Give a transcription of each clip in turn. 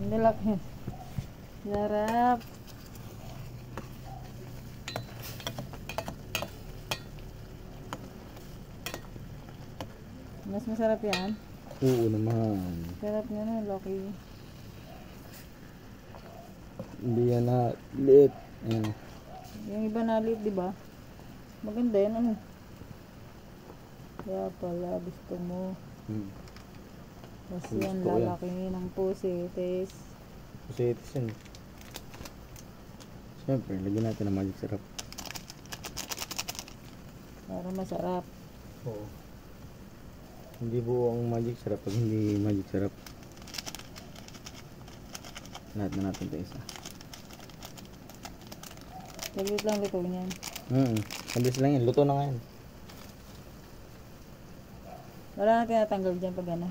Nilaki. Sarap. Mas masarap yan. Oo naman. Sarap niya na, Loki. Hindi yan na liit. Ayan. Yung iba na liit, di ba? Maganda yan, ano? Kaya pala, gusto mo. Kasi yan, Gusto ko yan. lalaki ng pusitis. Pusitis yan. Siyempre, lagyan natin ng magic syrup. Para masarap. Oo. Hindi buo ang magic syrup pag hindi magic syrup. Lahat na natin ito isa. Saglit lang luto niyan. Mabilis lang yan. Luto na nga yan. Wala na tinatanggal dyan pag ano.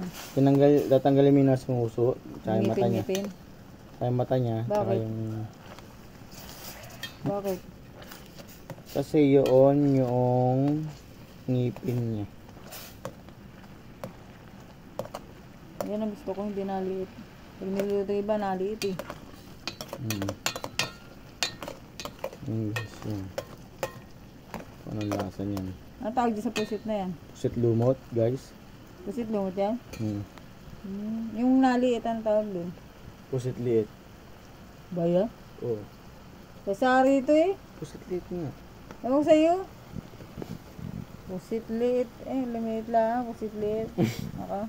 Tatanggalin mo yung nasa uso. Tsaka yung mata niya. Ngipin. Tsaka yung mata niya. Tsaka Bakit? yung... Bakit? Kasi yun yung ngipin niya. Yan ang gusto ko, hindi naliit. Pag niluto iba, naliit eh. Yes, yan. Kung anong lasa niyan. Ano tawag dyan sa pusit na yan? Pusit lumot, guys. Pusit lumot yan? Hmm. Yung naliit, ano tawag doon? Pusit liit. Baya? Oo. Kasari ito eh. Pusit liit nga. Ewan ko sa'yo. Pusit liit. Limit lang. Pusit liit. Ako.